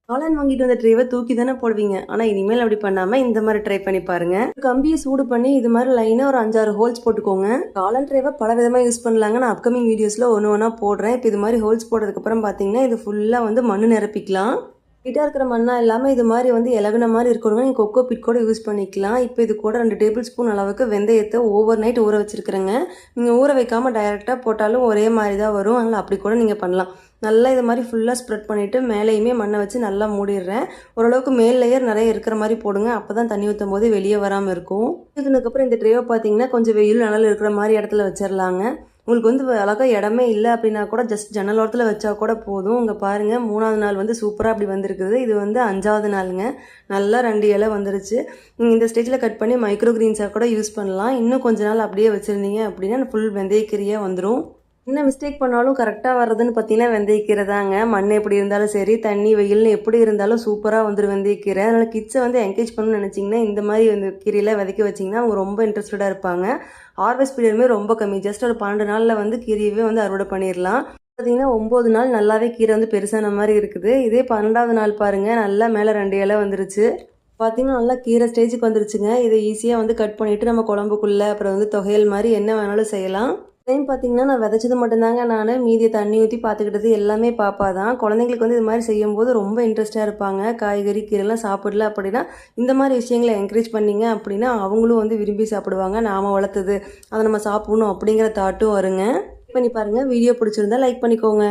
காளான் வாங்கிட்டு வந்த ட்ரேவை தூக்கி தானே போடுவீங்க. ஆனால் இனிமேல் அப்படி பண்ணாமல் இந்த மாதிரி ட்ரை பண்ணி பாருங்க. கம்பியை சூடு பண்ணி இது மாதிரி லைனாக ஒரு 5-6 ஹோல்ஸ் போட்டுக்கோங்க. காளான் ட்ரேவை பல விதமாக யூஸ் பண்ணலாங்க. நான் அப்கமிங் வீடியோஸில் ஒன்று ஒன்றா போடுறேன். இப்போ இது மாதிரி ஹோல்ஸ் போட்டதுக்கப்புறம் பார்த்தீங்கன்னா இது ஃபுல்லாக வந்து மண் நிரப்பிக்கலாம். கிட்ட இருக்கிற மண்ணா இல்லாமல் இது மாதிரி வந்து இலகுன மாதிரி இருக்கணுங்க. நீங்கள் கொக்கோ பிட் கூட யூஸ் பண்ணிக்கலாம். இப்போ இது கூட 2 டேபிள் ஸ்பூன் அளவுக்கு வெந்தயத்தை ஓவர் நைட் ஊற வச்சுருக்கிறேங்க. நீங்கள் ஊற வைக்காமல் டைரெக்டாக போட்டாலும் ஒரே மாதிரி தான் வரும். அதனால் அப்படி கூட நீங்கள் பண்ணலாம். நல்லா இது மாதிரி ஃபுல்லாக ஸ்ப்ரெட் பண்ணிவிட்டு மேலேயுமே மண்ணை வச்சு நல்லா மூடிடுறேன். ஓரளவுக்கு மேல் லேயர் நிறைய இருக்கிற மாதிரி போடுங்க. அப்போ தான் தண்ணி ஊற்றும் போது வெளியே வராமல் இருக்கும். இதுக்கப்புறம் இந்த ட்ரேவை பார்த்தீங்கன்னா கொஞ்சம் வெயில் நிழல் இருக்கிற மாதிரி இடத்துல வச்சிடலாங்க. உங்களுக்கு வந்து அழகாக இடமே இல்லை அப்படின்னா கூட ஜஸ்ட் ஜன்னல் ஓரத்தில் வச்சா கூட போதும். இங்கே பாருங்கள் 3ஆவது நாள் வந்து சூப்பராக அப்படி வந்திருக்குது. இது வந்து 5ஆவது நாளுங்க. நல்லா 2 இலை வந்துருச்சு. நீங்கள் இந்த ஸ்டேஜில் கட் பண்ணி மைக்ரோ கிரீன்ஸாக கூட யூஸ் பண்ணலாம். இன்னும் கொஞ்ச நாள் அப்படியே வச்சுருந்தீங்க அப்படின்னா ஃபுல் வெந்தயக்கீரையாக வந்துடும். என்ன மிஸ்டேக் பண்ணாலும் கரெக்டாக வர்றதுன்னு பார்த்தீங்கன்னா வெந்தயக்கீரை தாங்க. மண் எப்படி இருந்தாலும் சரி, தண்ணி வெயில்னு எப்படி இருந்தாலும் சூப்பராக வந்துடும் வெந்தயக்கீரை. அதனால் கிட்ஸை வந்து என்கரேஜ் பண்ணணும்னு நினச்சிங்கன்னா இந்த மாதிரி வந்து கீரையில் விதைக்க வச்சிங்கன்னா அவங்க ரொம்ப இன்ட்ரெஸ்டடாக இருப்பாங்க. ஹார்வெஸ்ட் பீரியடுமே ரொம்ப கம்மி. ஜஸ்ட் ஒரு 12 நாளில் வந்து கீரையவே வந்து அறுவடை பண்ணிடலாம். பார்த்தீங்கன்னா 9 நாள் நல்லாவே கீரை வந்து பெருசான மாதிரி இருக்குது. இதே 12ஆவது நாள் பாருங்கள், நல்லா மேலே 2 இலை வந்துருச்சு. பார்த்தீங்கன்னா நல்லா கீரை ஸ்டேஜுக்கு வந்துருச்சுங்க. இதை ஈஸியாக வந்து கட் பண்ணிவிட்டு நம்ம குழம்புக்குள்ளே அப்புறம் வந்து தொகையல் மாதிரி என்ன வேணாலும் செய்யலாம். டைம் பார்த்தீங்கன்னா நான் விதைச்சது மட்டும்தாங்க. நான் மீதியை தண்ணி ஊற்றி பார்த்துக்கிட்டது எல்லாமே பாப்பா தான். குழந்தைங்களுக்கு வந்து இது மாதிரி செய்யும்போது ரொம்ப இன்ட்ரெஸ்ட்டாக இருப்பாங்க. காய்கறி கீரைலாம் சாப்பிடல அப்படின்னா இந்த மாதிரி விஷயங்களை என்கரேஜ் பண்ணிங்க அப்படின்னா அவங்களும் வந்து விரும்பி சாப்பிடுவாங்க. நாம் வளர்த்தது அதை நம்ம சாப்பிடணும் அப்படிங்கிற தாட்டும் வருங்க. பண்ணி பாருங்கள். வீடியோ பிடிச்சிருந்தா லைக் பண்ணிக்கோங்க.